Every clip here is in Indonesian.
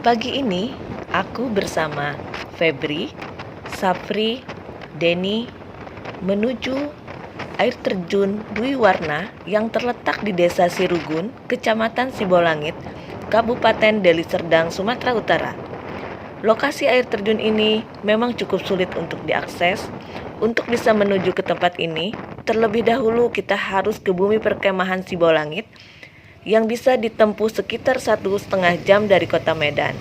Pagi ini, aku bersama Febri, Sapri, Denny menuju air terjun Dwi Warna yang terletak di Desa Sirugun, Kecamatan Sibolangit, Kabupaten Deli Serdang, Sumatera Utara. Lokasi air terjun ini memang cukup sulit untuk diakses. Untuk bisa menuju ke tempat ini, terlebih dahulu kita harus ke bumi perkemahan Sibolangit yang bisa ditempuh sekitar 1,5 jam dari kota Medan.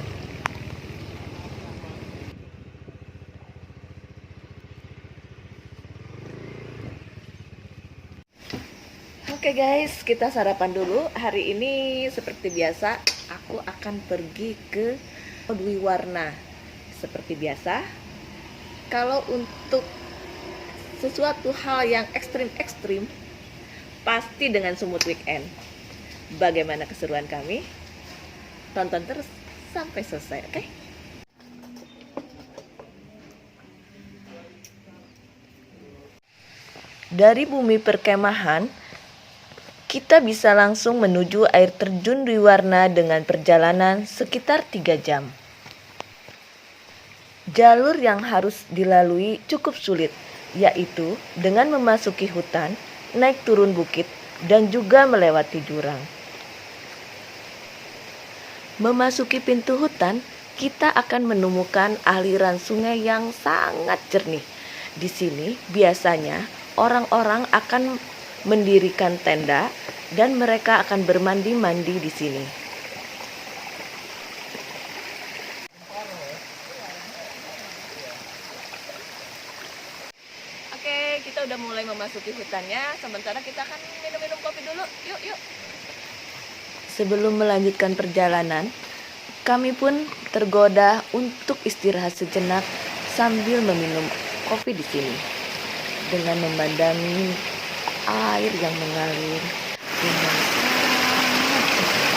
Oke guys, kita sarapan dulu. Hari ini seperti biasa, aku akan pergi ke Dwi Warna. Seperti biasa, kalau untuk sesuatu hal yang ekstrim-ekstrim, pasti dengan Sumut Weekend. Bagaimana keseruan kami? Tonton terus sampai selesai, oke? Dari bumi perkemahan, kita bisa langsung menuju air terjun Dwi Warna dengan perjalanan sekitar 3 jam. Jalur yang harus dilalui cukup sulit, yaitu dengan memasuki hutan, naik turun bukit, dan juga melewati jurang. Memasuki pintu hutan, kita akan menemukan aliran sungai yang sangat jernih. Di sini biasanya orang-orang akan mendirikan tenda dan mereka akan bermandi-mandi di sini. Oke, kita udah mulai memasuki hutannya. Sementara kita akan minum-minum kopi dulu. Yuk. Sebelum melanjutkan perjalanan, kami pun tergoda untuk istirahat sejenak sambil meminum kopi di sini dengan memandangi air yang mengalir dengan sangat jernih.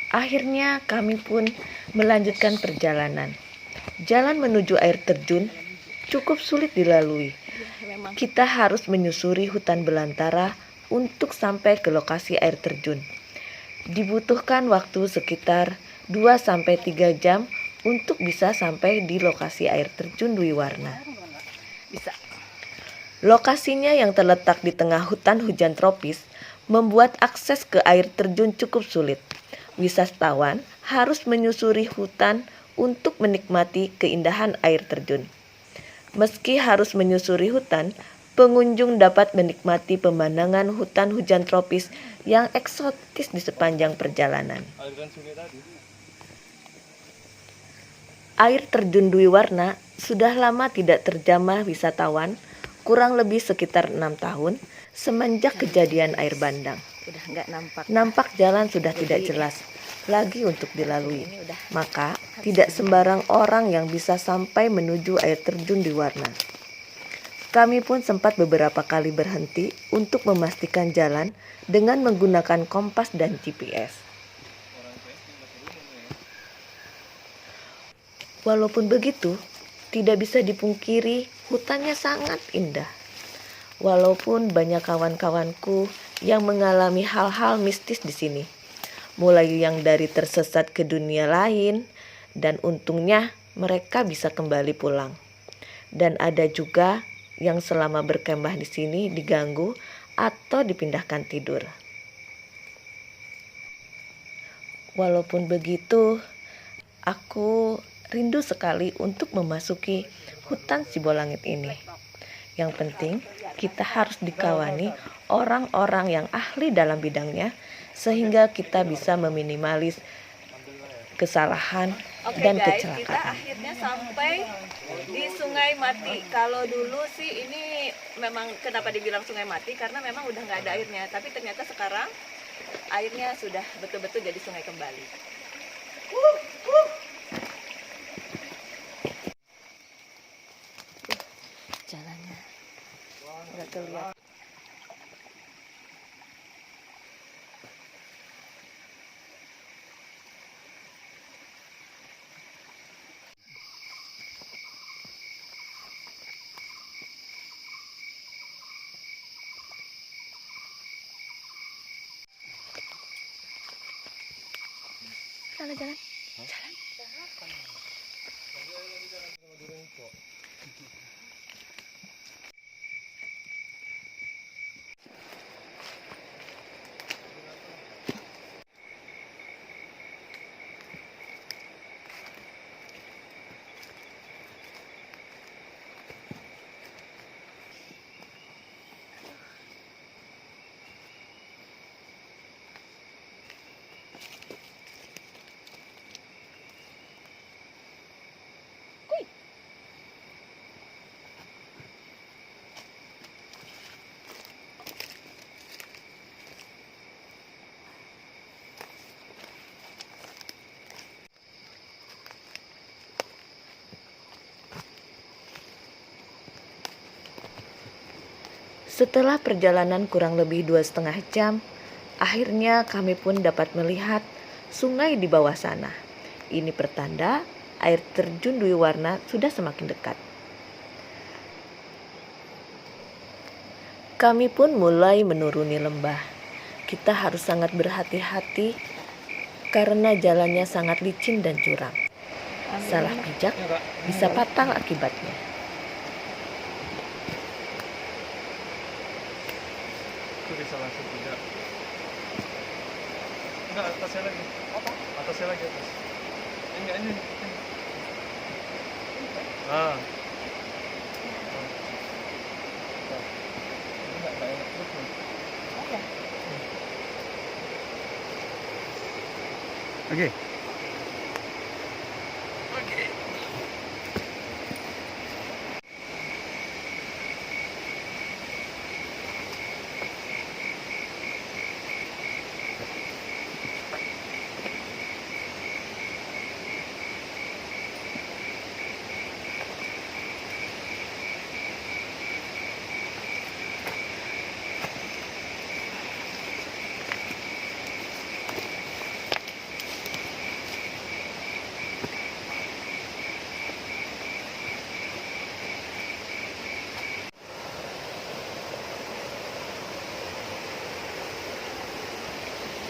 Akhirnya kami pun melanjutkan perjalanan. Jalan menuju air terjun cukup sulit dilalui. Kita harus menyusuri hutan belantara untuk sampai ke lokasi air terjun. Dibutuhkan waktu sekitar 2-3 jam untuk bisa sampai di lokasi air terjun Dwi Warna. Lokasinya yang terletak di tengah hutan hujan tropis membuat akses ke air terjun cukup sulit. Wisatawan harus menyusuri hutan untuk menikmati keindahan air terjun. Meski harus menyusuri hutan, pengunjung dapat menikmati pemandangan hutan hujan tropis yang eksotis di sepanjang perjalanan. Air terjun Dwi Warna sudah lama tidak terjamah wisatawan, kurang lebih sekitar 6 tahun semenjak kejadian air bandang. Nampak jalan sudah tidak jelas lagi untuk dilalui. Maka tidak sembarang orang yang bisa sampai menuju air terjun Dwi Warna. Kami pun sempat beberapa kali berhenti untuk memastikan jalan dengan menggunakan kompas dan GPS. Walaupun begitu, tidak bisa dipungkiri hutannya sangat indah. Walaupun banyak kawan-kawanku yang mengalami hal-hal mistis di sini, mulai yang dari tersesat ke dunia lain, dan untungnya mereka bisa kembali pulang. Dan ada juga yang selama berkemah di sini diganggu atau dipindahkan tidur. Walaupun begitu, aku rindu sekali untuk memasuki hutan Sibolangit ini. Yang penting, kita harus dikawani orang-orang yang ahli dalam bidangnya, sehingga kita bisa meminimalis kesalahan dan Guys, kita kecelakaan. akhirnya sampai di Sungai Mati. Kalau dulu sih ini memang kenapa dibilang Sungai Mati, karena memang udah nggak ada airnya. Tapi ternyata sekarang airnya sudah betul-betul jadi sungai kembali. Jalannya nggak kelihatan. Jalan, jalan. Setelah perjalanan kurang lebih 2,5 jam, akhirnya kami pun dapat melihat sungai di bawah sana. Ini pertanda air terjun Dwi Warna sudah semakin dekat. Kami pun mulai menuruni lembah. Kita harus sangat berhati-hati karena jalannya sangat licin dan curam. Salah pijak bisa fatal akibatnya. Itu bisa langsung tidak. Enggak, atasnya lagi. Apa? Atasnya lagi atas. Enggak ini. Ah. Enggak enak terus nih. Oke. Oke.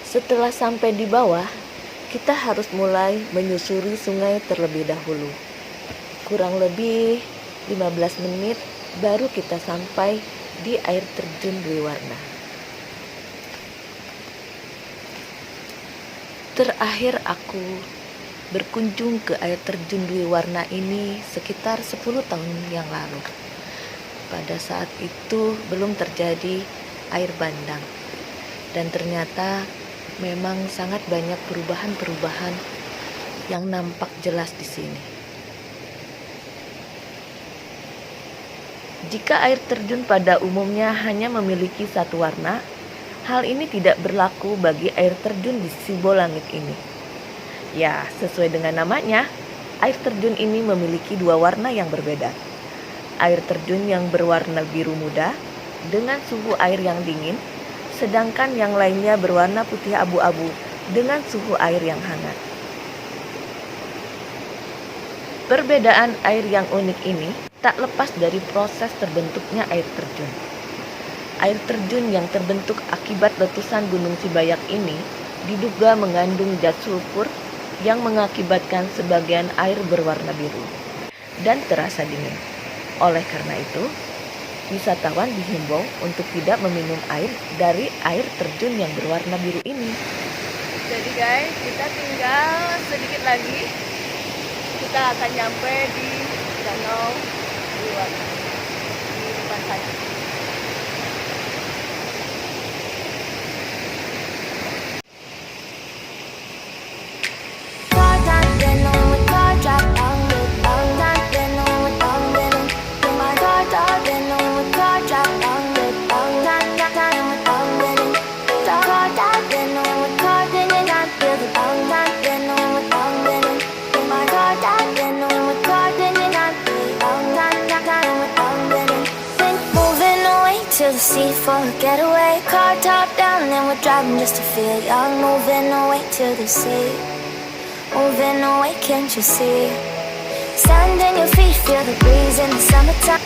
Setelah sampai di bawah, kita harus mulai menyusuri sungai terlebih dahulu. Kurang lebih 15 menit baru kita sampai di air terjun Dwi Warna. Terakhir aku berkunjung ke air terjun Dwi Warna ini sekitar 10 tahun yang lalu. Pada saat itu belum terjadi air bandang. Dan ternyata memang sangat banyak perubahan-perubahan yang nampak jelas di sini. Jika air terjun pada umumnya hanya memiliki satu warna, hal ini tidak berlaku bagi air terjun di Sibolangit ini. Ya, sesuai dengan namanya, air terjun ini memiliki dua warna yang berbeda. Air terjun yang berwarna biru muda dengan suhu air yang dingin, sedangkan yang lainnya berwarna putih abu-abu dengan suhu air yang hangat. Perbedaan air yang unik ini tak lepas dari proses terbentuknya air terjun. Air terjun yang terbentuk akibat letusan Gunung Sibayak ini diduga mengandung zat sulfur yang mengakibatkan sebagian air berwarna biru dan terasa dingin. Oleh karena itu, wisatawan dihimbau untuk tidak meminum air dari air terjun yang berwarna biru ini. Jadi guys, kita tinggal sedikit lagi. Kita akan nyampe di Danau Duiwarna di depan sana. To the sea for a getaway, car top down and we're driving just to feel young. Moving away to the sea, moving away, can't you see? Sand in your feet, feel the breeze in the summertime.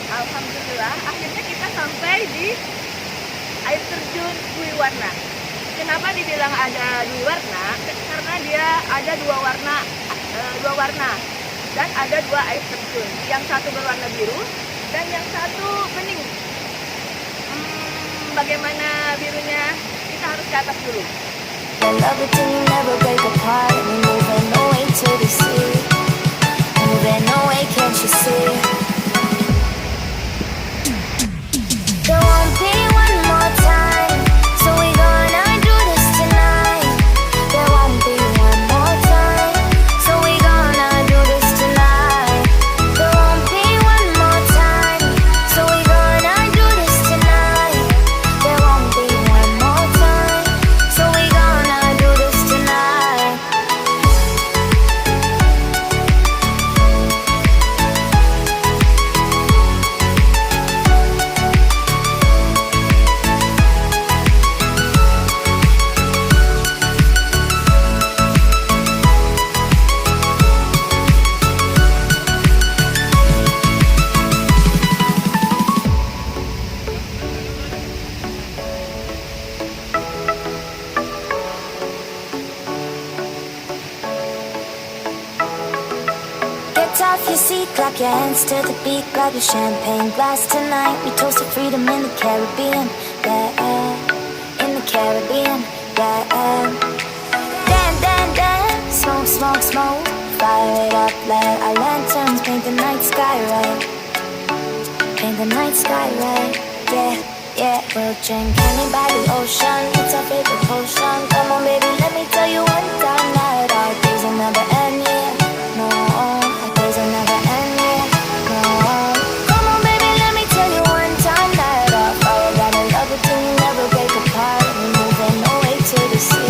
Alhamdulillah, akhirnya kita sampai di air terjun Duiwarna. Kenapa dibilang ada Duiwarna? Karena dia ada dua warna dan ada dua air terjun. Yang satu berwarna biru dan yang satu bening. Bagaimana birunya? Kita harus ke atas dulu. I love it till you never break apart. We're moving away to the sea, moving away, can't you see? There won't be one more time, so we gonna do this tonight. There won't be one more time, so we gonna do this tonight. There won't be one more time, so we gonna do this tonight. There won't be one more time, so we gonna do this tonight. Get off your seat, clap your hands to the beat, grab your champagne glass tonight. We toast to freedom in the Caribbean, yeah, in the Caribbean, yeah. Dance, dance, dance, smoke, smoke, smoke, fire it up, let our lanterns paint the night sky red, paint the night sky red, yeah, yeah. We'll drink honey by the ocean, it's our favorite potion. Come on baby, let me tell you one time that our days will never end, yeah, no. Days will never end, yeah, no. Come on baby, let me tell you one time that our fire gotta love it till you never break apart. We're moving away to the sea,